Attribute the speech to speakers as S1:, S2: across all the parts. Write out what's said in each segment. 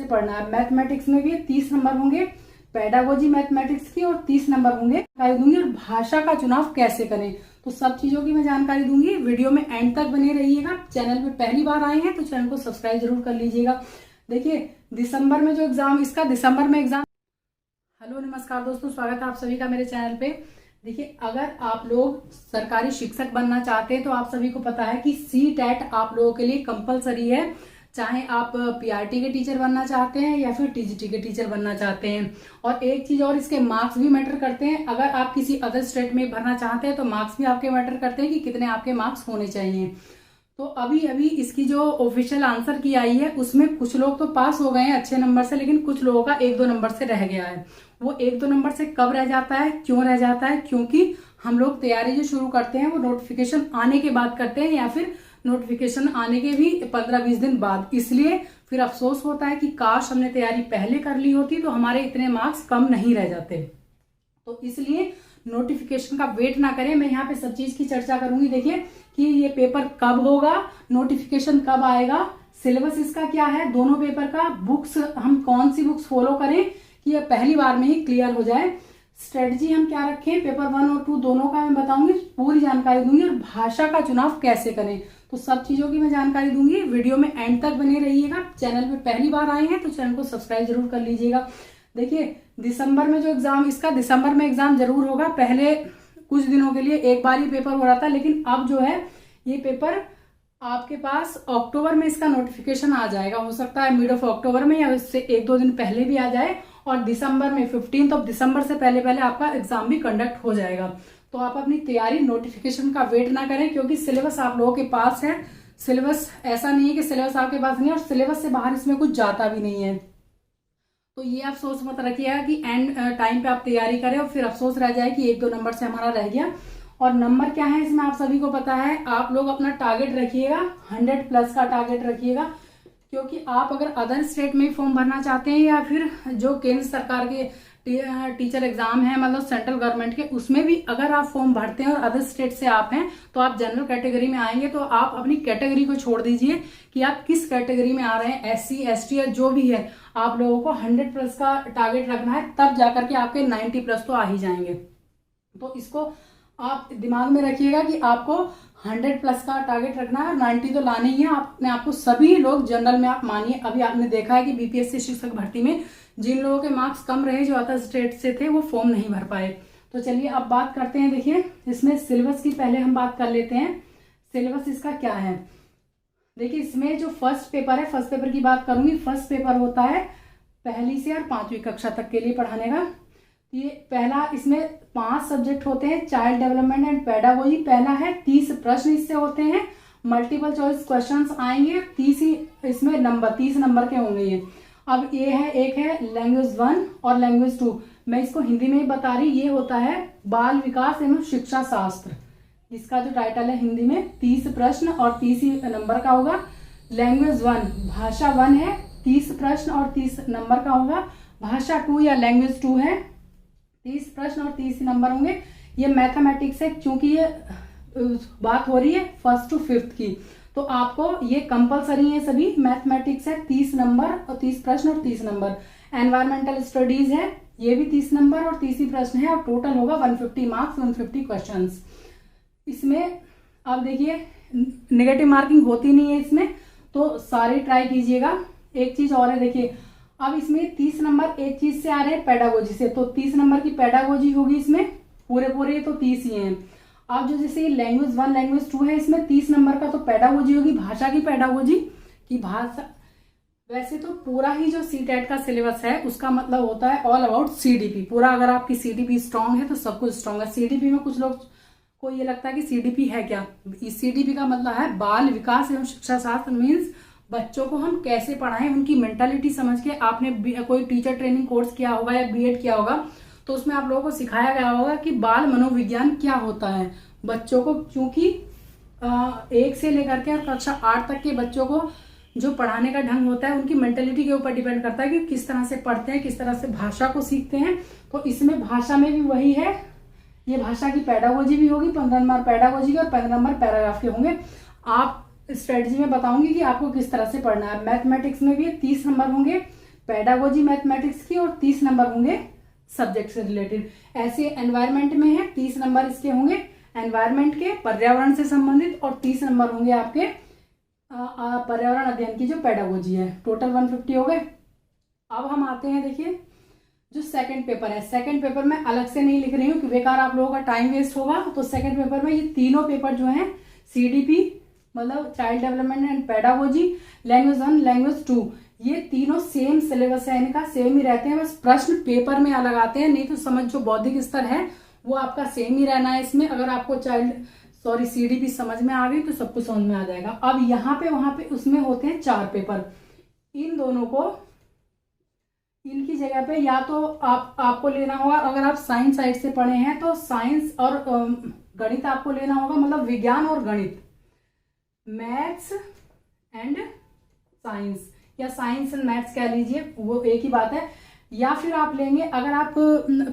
S1: पढ़ना है। मैथमेटिक्स में भी 30 नंबर होंगे, पेडागोजी मैथमेटिक्स की, और 30 नंबर होंगे जानकारी दूंगी, और भाषा का चुनाव कैसे करें, तो सब चीजों की मैं जानकारी दूंगी। वीडियो में एंड तक बने रहिएगा। चैनल पे पहली बार आए हैं तो चैनल को सब्सक्राइब जरूर कर लीजिएगा। देखिए दिसंबर में जो एग्जाम, इसका दिसंबर में एग्जाम। हेलो नमस्कार दोस्तों, स्वागत है आप सभी का मेरे चैनल पे। देखिए अगर आप लोग सरकारी शिक्षक बनना चाहते हैं तो आप सभी को पता है कि CTET आप लोगों के लिए कंपलसरी है, चाहे आप PRT के टीचर बनना चाहते हैं या फिर TGT के टीचर बनना चाहते हैं। और एक चीज और, इसके मार्क्स भी मैटर करते हैं। अगर आप किसी अदर स्टेट में भरना चाहते हैं तो मार्क्स भी आपके मैटर करते हैं कि कितने आपके मार्क्स होने चाहिए। तो अभी अभी इसकी जो ऑफिशियल आंसर की आई है उसमें कुछ लोग तो पास हो गए हैं अच्छे नंबर से, लेकिन कुछ लोगों का 1-2 नंबर से रह गया है। वो 1-2 नंबर से कब रह जाता है, क्यों रह जाता है? क्योंकि हम लोग तैयारी जो शुरू करते हैं वो नोटिफिकेशन आने के बाद करते हैं, या फिर नोटिफिकेशन आने के भी 15-20 दिन बाद। इसलिए फिर अफसोस होता है कि काश हमने तैयारी पहले कर ली होती तो हमारे इतने मार्क्स कम नहीं रह जाते। तो इसलिए नोटिफिकेशन का वेट ना करें। मैं यहाँ पे सब चीज की चर्चा करूंगी। देखिए कि ये पेपर कब होगा, नोटिफिकेशन कब आएगा, सिलेबस इसका क्या है, दोनों पेपर का, बुक्स हम कौन सी बुक्स फॉलो करें कि ये पहली बार में ही क्लियर हो जाए, स्ट्रेटजी हम क्या रखें, पेपर 1 और 2 दोनों का मैं बताऊंगी, पूरी जानकारी दूंगी, और भाषा का चुनाव कैसे करें, तो सब चीजों की मैं जानकारी दूंगी। वीडियो में एंड तक बने रहिएगा। चैनल पे पहली बार आए हैं तो चैनल को सब्सक्राइब जरूर कर लीजिएगा। देखिए दिसंबर में जो एग्जाम, इसका दिसंबर में एग्जाम जरूर होगा। पहले कुछ दिनों के लिए एक बार ही पेपर हो रहा था, लेकिन अब जो है ये पेपर आपके पास अक्टूबर में इसका नोटिफिकेशन आ जाएगा। हो सकता है मिड ऑफ अक्टूबर में या उससे 1-2 दिन पहले भी आ जाए, और दिसंबर में 15 दिसंबर से पहले पहले आपका एग्जाम भी कंडक्ट हो जाएगा। तो आप अपनी तैयारी, नोटिफिकेशन का वेट ना करें, क्योंकि सिलेबस आप लोगों के पास है। सिलेबस ऐसा नहीं है कि सिलेबस आपके पास नहीं है और सिलेबस से बाहर इसमें कुछ जाता भी नहीं है। तो ये आप सोच मत रखिएगा कि एंड टाइम पे आप तैयारी करें और फिर अफसोस रह जाए कि 1-2 नंबर से हमारा रह गया। और नंबर क्या है इसमें आप सभी को पता है। आप लोग अपना टारगेट रखिएगा, 100+ का टारगेट रखिएगा, क्योंकि आप अगर अदर स्टेट में फॉर्म भरना चाहते हैं या फिर जो केंद्र सरकार के टीचर एग्जाम है, मतलब सेंट्रल गवर्नमेंट के, उसमें भी अगर आप फॉर्म भरते हैं और अदर स्टेट से आप हैं तो आप जनरल कैटेगरी में आएंगे। तो आप अपनी कैटेगरी को छोड़ दीजिए कि आप किस कैटेगरी में आ रहे हैं, SC ST या जो भी है, आप लोगों को 100+ का टारगेट रखना है, तब जाकर के आपके 90+ तो आ ही जाएंगे। तो इसको आप दिमाग में रखिएगा कि आपको 100+ का टारगेट रखना है और 90 तो लाने ही है। आपने आपको सभी लोग जनरल में आप मानिए, अभी आपने देखा है कि BPSC शिक्षक भर्ती में जिन लोगों के मार्क्स कम रहे, जो अदर स्टेट से थे, वो फॉर्म नहीं भर पाए। तो चलिए अब बात करते हैं। देखिए इसमें सिलेबस की पहले हम बात कर लेते हैं। सिलेबस इसका क्या है। देखिए इसमें जो फर्स्ट पेपर है, फर्स्ट पेपर की बात करूंगी। फर्स्ट पेपर होता है 1ली से और 5वीं कक्षा तक के लिए पढ़ाने का। ये पहला, इसमें 5 सब्जेक्ट होते हैं, चाइल्ड डेवलपमेंट एंड पेडागोजी। पहला है 30 प्रश्न इससे होते हैं, मल्टीपल चॉइस क्वेश्चंस आएंगे, 30 इसमें नंबर, 30 नंबर के होंगे ये। अब ये है, एक है लैंग्वेज 1 और लैंग्वेज 2। मैं इसको हिंदी में ही बता रही। ये होता है बाल विकास एवं शिक्षा शास्त्र, इसका जो टाइटल है हिंदी में। 30 प्रश्न और 30 नंबर का होगा। लैंग्वेज 1 भाषा 1 है, 30 प्रश्न और 30 नंबर का होगा। भाषा 2 या लैंग्वेज 2 है, 30 प्रश्न और 30 नंबर होंगे। ये मैथमेटिक्स है, क्योंकि ये बात हो रही है 1st to 5th की, तो आपको ये कंपलसरी है सभी। मैथमेटिक्स है 30 नंबर और 30 प्रश्न और 30 नंबर। एनवायरमेंटल स्टडीज है, ये भी 30 नंबर और 30 ही प्रश्न है, और टोटल होगा 150 मार्क्स, 150 क्वेश्चंस। इसमें अब देखिए नेगेटिव मार्किंग होती नहीं है इसमें, तो सारे ट्राई कीजिएगा। एक चीज और है, देखिए अब इसमें 30 नंबर एक चीज से आ रहे हैं, पेडागोजी से, तो 30 नंबर की पेडागोजी होगी इसमें, पूरे तो 30 ही हैं। अब जो जैसे लैंग्वेज 1 लैंग्वेज 2 है, इसमें 30 नंबर का तो पेडागोजी होगी, भाषा की पेडागोजी की भाषा। वैसे तो पूरा ही जो CTET का सिलेबस है उसका मतलब होता है ऑल अबाउट CDP पूरा। अगर आपकी CDP स्ट्रांग है तो सब कुछ स्ट्रांग है। CDP में कुछ लोग को ये लगता है कि CDP है क्या। CDP का मतलब है बाल विकास एवं शिक्षा शास्त्र, मीन्स बच्चों को हम कैसे पढ़ाएं, उनकी मेंटालिटी समझ के। आपने कोई टीचर ट्रेनिंग कोर्स किया होगा या BEd किया होगा, तो उसमें आप लोगों को सिखाया गया होगा कि बाल मनोविज्ञान क्या होता है बच्चों को। क्योंकि 1 से लेकर के कक्षा 8 तक के बच्चों को जो पढ़ाने का ढंग होता है उनकी मेंटेलिटी के ऊपर डिपेंड करता है कि किस तरह से पढ़ते हैं, किस तरह से भाषा को सीखते हैं। तो इसमें भाषा में भी वही है, ये भाषा की पेडागोजी भी होगी, 15 नंबर पेडागोजी के और 15 नंबर पैराग्राफ के होंगे। आप स्ट्रेटजी में बताऊंगी कि आपको किस तरह से पढ़ना है। मैथमेटिक्स में भी 30 नंबर होंगे, पेडागोजी मैथमेटिक्स की और 30 नंबर होंगे सब्जेक्ट से रिलेटेड। ऐसे एनवायरमेंट में है 30 नंबर इसके होंगे एनवायरमेंट के, पर्यावरण से संबंधित, और 30 नंबर होंगे आपके पर्यावरण अध्ययन की जो पेडागोजी है। टोटल 150 हो गए। अब हम आते हैं, देखिए जो सेकंड पेपर है, सेकंड पेपर में अलग से नहीं लिख रही हूँ कि बेकार आप लोगों का टाइम वेस्ट होगा। तो सेकंड पेपर में ये तीनों पेपर जो हैं CDP मतलब child development and pedagogy, language 1 language 2, ये तीनों सेम सिलेबस है, इनका सेम ही रहते हैं, बस प्रश्न पेपर में अलग आते हैं। नहीं तो समझ जो बौद्धिक स्तर है वो आपका सेम ही रहना है इसमें। अगर आपको CDP समझ में आ गई तो सब कुछ समझ में आ जाएगा। अब यहाँ पे वहां पे उसमें होते हैं 4 पेपर। इन दोनों को इनकी जगह पे या तो आपको लेना होगा, अगर आप साइंस साइड से पढ़े हैं तो साइंस और गणित आपको लेना होगा, मतलब विज्ञान और गणित, मैथ्स एंड साइंस, या साइंस एंड मैथ्स कह लीजिए, वो एक ही बात है। या फिर आप लेंगे, अगर आप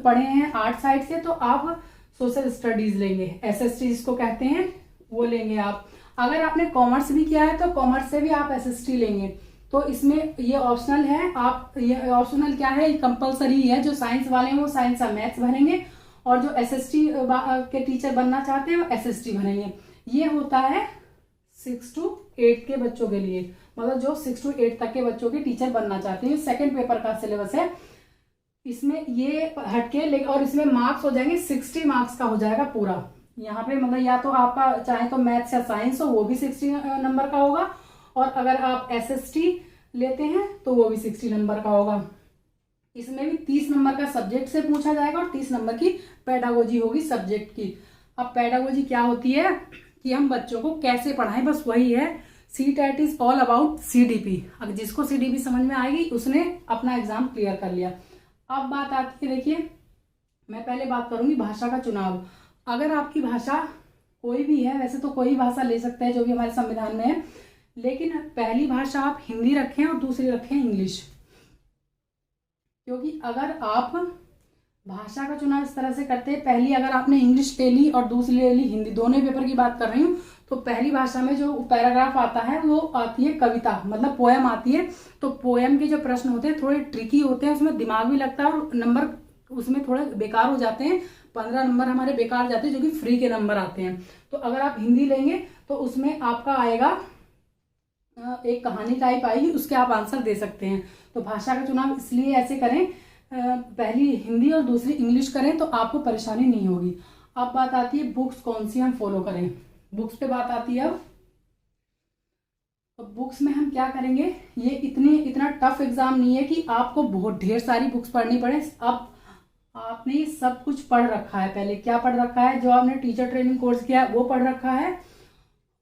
S1: पढ़े हैं आर्ट साइड से तो आप सोशल स्टडीज लेंगे, SST जिसको कहते हैं, वो लेंगे आप। अगर आपने कॉमर्स भी किया है तो कॉमर्स से भी आप SST लेंगे। तो इसमें ये ऑप्शनल है, आप ये ऑप्शनल क्या है, कंपलसरी है। जो साइंस वाले हैं वो साइंस और मैथ्स भरेंगे, और जो SST के टीचर बनना चाहते हैं वो SST भरेंगे। ये होता है 6 to 8 के बच्चों के लिए, मतलब जो 6 to 8 तक के बच्चों के टीचर बनना चाहते हैं। सेकंड पेपर का सिलेबस है, इसमें ये हटके, और इसमें मार्क्स हो जाएंगे 60 मार्क्स का हो जाएगा पूरा। यहाँ पे मतलब या तो आपका चाहे तो मैथ्स या साइंस हो वो भी 60 नंबर का होगा, और अगर आप SST लेते हैं तो वो भी 60 नंबर का होगा। इसमें भी 30 नंबर का सब्जेक्ट से पूछा जाएगा और 30 नंबर की पेडागोजी होगी सब्जेक्ट की। अब पेडागोजी क्या होती है कि हम बच्चों को कैसे पढ़ाएं, बस वही है। CTET is all about CDP। अब जिसको CDP समझ में आएगी उसने अपना एग्जाम क्लियर कर लिया। अब बात आती है, देखिए मैं पहले बात करूंगी भाषा का चुनाव। अगर आपकी भाषा कोई भी है, वैसे तो कोई भाषा ले सकते हैं जो भी हमारे संविधान में है, लेकिन पहली भाषा आप हिंदी रखें और दूसरी रखें इंग्लिश। क्योंकि अगर आप भाषा का चुनाव इस तरह से करते हैं, पहली अगर आपने इंग्लिश ले ली और दूसरी ले ली हिंदी, दोनों पेपर की बात कर रही हूँ, तो पहली भाषा में जो पैराग्राफ आता है वो आती है कविता, मतलब पोएम आती है। तो पोएम के जो प्रश्न होते हैं थोड़े ट्रिकी होते हैं, उसमें दिमाग भी लगता है और नंबर उसमें थोड़े बेकार हो जाते हैं। 15 नंबर हमारे बेकार जाते हैं जो कि फ्री के नंबर आते हैं। तो अगर आप हिंदी लेंगे तो उसमें आपका आएगा एक कहानी टाइप आएगी, उसके आप आंसर दे सकते हैं। तो भाषा का चुनाव इसलिए ऐसे करें, पहली हिंदी और दूसरी इंग्लिश करें तो आपको परेशानी नहीं होगी। अब बात आती है बुक्स कौन सी हम फॉलो करें, बुक्स पे बात आती है। अब तो बुक्स में हम क्या करेंगे, ये इतना टफ एग्जाम नहीं है कि आपको बहुत ढेर सारी बुक्स पढ़नी पड़े। अब आपने सब कुछ पढ़ रखा है, पहले क्या पढ़ रखा है, जो आपने टीचर ट्रेनिंग कोर्स किया है वो पढ़ रखा है,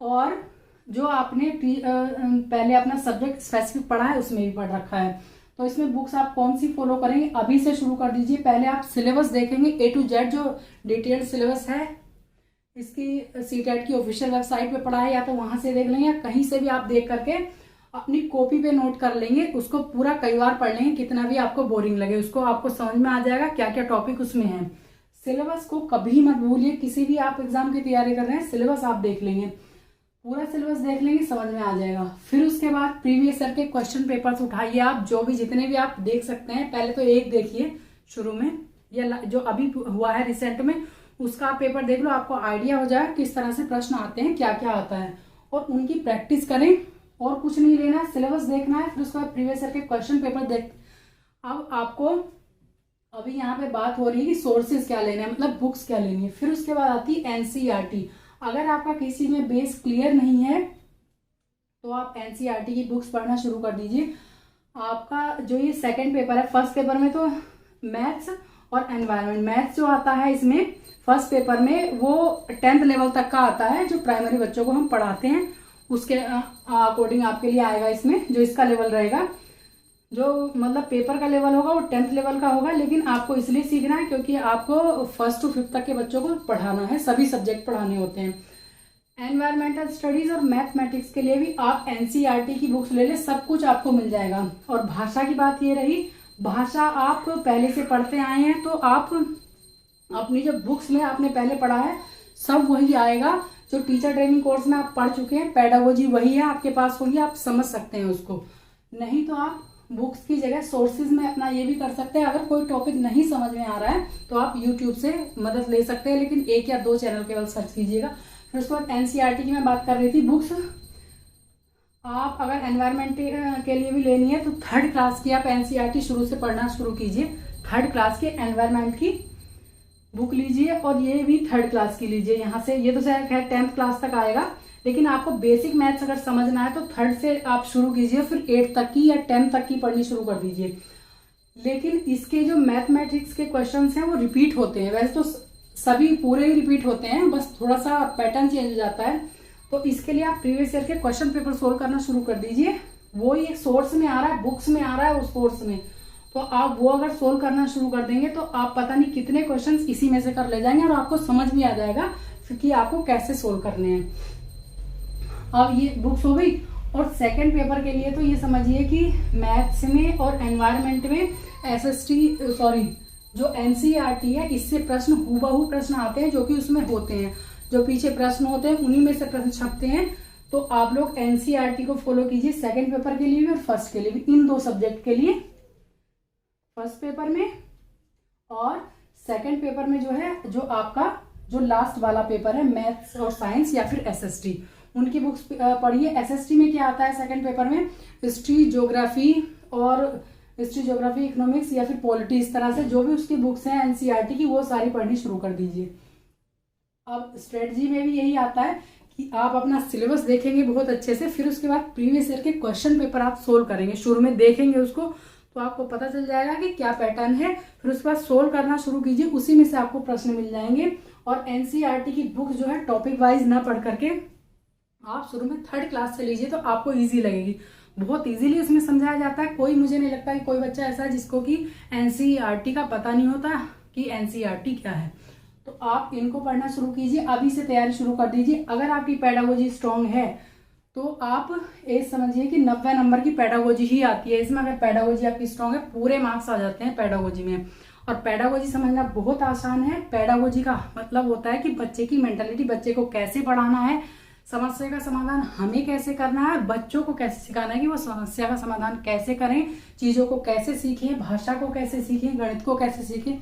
S1: और जो आपने पहले अपना सब्जेक्ट स्पेसिफिक पढ़ा है उसमें भी पढ़ रखा है। तो इसमें बुक्स आप कौन सी फॉलो करेंगे, अभी से शुरू कर दीजिए। पहले आप सिलेबस देखेंगे A to Z, जो डिटेल्ड सिलेबस है इसकी CTET की ऑफिशियल वेबसाइट पे पढ़ा है, या तो वहां से देख लेंगे या कहीं से भी आप देख करके अपनी कॉपी पे नोट कर लेंगे। उसको पूरा कई बार पढ़ लेंगे, कितना भी आपको बोरिंग लगे उसको आपको समझ में आ जाएगा क्या क्या टॉपिक उसमें है। सिलेबस को कभी मत भूलिए, किसी भी आप एग्जाम की तैयारी कर रहे हैं सिलेबस आप देख लेंगे, पूरा सिलेबस देख लेंगे, समझ में आ जाएगा। फिर उसके बाद प्रीवियस ईयर के क्वेश्चन पेपर्स उठाइए आप, जो भी जितने भी आप देख सकते हैं। पहले तो एक देखिए शुरू में, या जो अभी हुआ है रिसेंट में उसका आप पेपर देख लो, आपको आइडिया हो जाए किस तरह से प्रश्न आते हैं, क्या क्या आता है, और उनकी प्रैक्टिस करें। और कुछ नहीं लेना है, सिलेबस देखना है, फिर उसके बाद प्रीवियस ईयर के क्वेश्चन पेपर देख। अब आपको अभी यहाँ पे बात हो रही है कि सोर्सेज क्या लेना है, मतलब बुक्स क्या लेनी है। फिर उसके बाद आती है NCERT। अगर आपका किसी में बेस क्लियर नहीं है तो आप NCERT की बुक्स पढ़ना शुरू कर दीजिए। आपका जो ये सेकंड पेपर है, फर्स्ट पेपर में तो मैथ्स और एनवायरनमेंट, मैथ्स जो आता है इसमें फर्स्ट पेपर में वो 10th लेवल तक का आता है, जो प्राइमरी बच्चों को हम पढ़ाते हैं उसके अकॉर्डिंग आपके लिए आएगा। इसमें जो इसका लेवल रहेगा, जो मतलब पेपर का लेवल होगा वो 10th लेवल का होगा, लेकिन आपको इसलिए सीखना है क्योंकि आपको 1st to 5th तक के बच्चों को पढ़ाना है, सभी सब्जेक्ट पढ़ाने होते हैं। एनवायरमेंटल स्टडीज और मैथमेटिक्स के लिए भी आप NCERT की बुक्स ले लें, सब कुछ आपको मिल जाएगा। और भाषा की बात ये रही, भाषा आप पहले से पढ़ते आए हैं तो आप अपनी जो बुक्स में आपने पहले पढ़ा है सब वही आएगा, जो टीचर ट्रेनिंग कोर्स में आप पढ़ चुके हैं, पेडागोजी वही है आपके पास होगी, आप समझ सकते हैं उसको। नहीं तो आप बुक्स की जगह सोर्सेज में अपना ये भी कर सकते हैं। अगर कोई टॉपिक नहीं समझ में आ रहा है तो आप यूट्यूब से मदद ले सकते हैं, लेकिन 1 या 2 चैनल केवल सर्च कीजिएगा। फिर उसके बाद एनसीईआरटी की मैं बात कर रही थी बुक्स। आप अगर एनवायरनमेंट के लिए भी लेनी है तो 3rd क्लास की आप एनसीईआरटी शुरू से पढ़ना शुरू कीजिए। 3rd क्लास के एनवायरनमेंट की बुक लीजिए और ये भी 3rd क्लास की लीजिए। यहाँ से ये तो शायद खैर 10th क्लास तक आएगा, लेकिन आपको बेसिक मैथ्स अगर समझना है तो 3rd से आप शुरू कीजिए, फिर 8th तक की या 10th तक की पढ़नी शुरू कर दीजिए। लेकिन इसके जो मैथमेटिक्स के क्वेश्चंस हैं वो रिपीट होते हैं। वैसे तो सभी पूरे ही रिपीट होते हैं, बस थोड़ा सा पैटर्न चेंज हो जाता है। तो इसके लिए आप प्रीवियस ईयर के क्वेश्चन पेपर सोल्व करना शुरू कर दीजिए। वो ये सोर्स में आ रहा है, बुक्स में आ रहा है, उस कोर्स में, तो आप वो अगर सोल्व करना शुरू कर देंगे तो आप पता नहीं कितने क्वेश्चंस इसी में से कर ले जाएंगे और आपको समझ भी आ जाएगा कि आपको कैसे सोल्व करने हैं। अब ये बुक्स हो गई। और सेकंड पेपर के लिए तो ये समझिए कि मैथ्स में और एनवायरनमेंट में जो एनसीईआरटी है इससे प्रश्न हूबहू प्रश्न आते हैं जो कि उसमें होते हैं। जो पीछे प्रश्न होते हैं उन्हीं में से प्रश्न छपते हैं। तो आप लोग एनसीईआरटी को फॉलो कीजिए सेकंड पेपर के लिए भी और फर्स्ट के लिए भी, इन 2 सब्जेक्ट के लिए। फर्स्ट पेपर में और सेकंड पेपर में जो है, जो आपका जो लास्ट वाला पेपर है मैथ्स और साइंस या फिर एसएसटी, उनकी बुक्स पढ़िए। एसएसटी में क्या आता है सेकंड पेपर में, हिस्ट्री, ज्योग्राफी इकोनॉमिक्स या फिर पॉलिटी, इस तरह से जो भी उसकी बुक्स हैं एनसीईआरटी की वो सारी पढ़नी शुरू कर दीजिए। अब स्ट्रेटजी में भी यही आता है कि आप अपना सिलेबस देखेंगे बहुत अच्छे से, फिर उसके बाद प्रीवियस ईयर के क्वेश्चन पेपर आप सोल्व करेंगे। शुरू में देखेंगे उसको तो आपको पता चल जाएगा कि क्या पैटर्न है, फिर उसके बाद सोल्व करना शुरू कीजिए, उसी में से आपको प्रश्न मिल जाएंगे। और एनसीईआरटी की बुक जो है टॉपिक वाइज ना पढ़ करके आप शुरू में 3rd क्लास से लीजिए तो आपको ईजी लगेगी। बहुत इजीली इसमें समझाया जाता है। कोई, मुझे नहीं लगता कि कोई बच्चा ऐसा है जिसको कि एनसीईआरटी का पता नहीं होता कि एनसीईआरटी क्या है। तो आप इनको पढ़ना शुरू कीजिए, अभी से तैयारी शुरू कर दीजिए। अगर आपकी पेडागोजी स्ट्रांग है तो आप ये समझिए कि 90 नंबर की पेडागोजी ही आती है इसमें। अगर पेडागोजी आपकी स्ट्रांग है पूरे मार्क्स आ जाते हैं पेडागोजी में। और पेडागोजी समझना बहुत आसान है। पेडागोजी का मतलब होता है कि बच्चे की मेंटालिटी, बच्चे को कैसे पढ़ाना है, समस्या का समाधान हमें कैसे करना है, बच्चों को कैसे सिखाना है कि वो समस्या का समाधान कैसे करें, चीज़ों को कैसे सीखें, भाषा को कैसे सीखें, गणित को कैसे सीखें।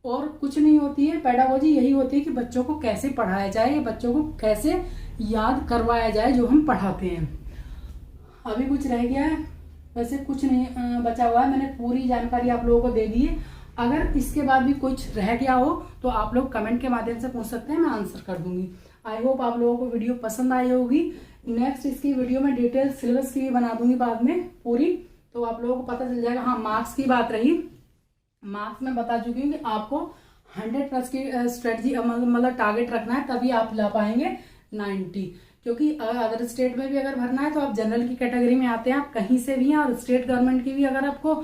S1: और कुछ नहीं होती है पेडागोजी, यही होती है कि बच्चों को कैसे पढ़ाया जाए या बच्चों को कैसे याद करवाया जाए जो हम पढ़ाते हैं। अभी कुछ रह गया है? वैसे कुछ नहीं बचा हुआ है, मैंने पूरी जानकारी आप लोगों को दे दी है। अगर इसके बाद भी कुछ रह गया हो तो आप लोग कमेंट के माध्यम से पूछ सकते हैं, मैं आंसर कर दूंगी। आई होप आप लोगों को वीडियो पसंद आई होगी। नेक्स्ट इसकी वीडियो में डिटेल सिलेबस की भी बना दूंगी बाद में पूरी, तो आप लोगों को पता चल जाएगा। हाँ, मार्क्स की बात रही, मार्क्स में बता चुकी हूँ कि आपको 100+ की स्ट्रेटजी मतलब टारगेट रखना है, तभी आप ला पाएंगे 90। क्योंकि अदर स्टेट में भी अगर भरना है तो आप जनरल की कैटेगरी में आते हैं, आप कहीं से भी हैं। और स्टेट गवर्नमेंट की भी अगर आपको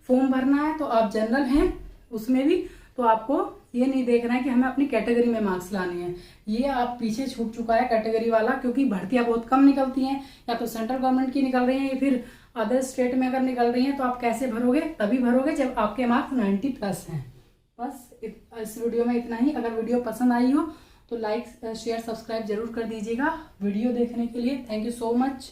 S1: फॉर्म भरना है तो आप जनरल हैं उसमें भी, तो आपको ये नहीं देखना है कि हमें अपनी कैटेगरी में मार्क्स लाने हैं। ये आप पीछे छूट चुका है कैटेगरी वाला, क्योंकि भर्तियां बहुत कम निकलती हैं। या तो सेंट्रल गवर्नमेंट की निकल रही हैं या फिर अदर स्टेट में अगर निकल रही हैं, तो आप कैसे भरोगे? तभी भरोगे जब आपके मार्क्स 90+ हैं। बस इस वीडियो में इतना ही। अगर वीडियो पसंद आई हो तो लाइक, शेयर, सब्सक्राइब जरूर कर दीजिएगा। वीडियो देखने के लिए थैंक यू सो मच।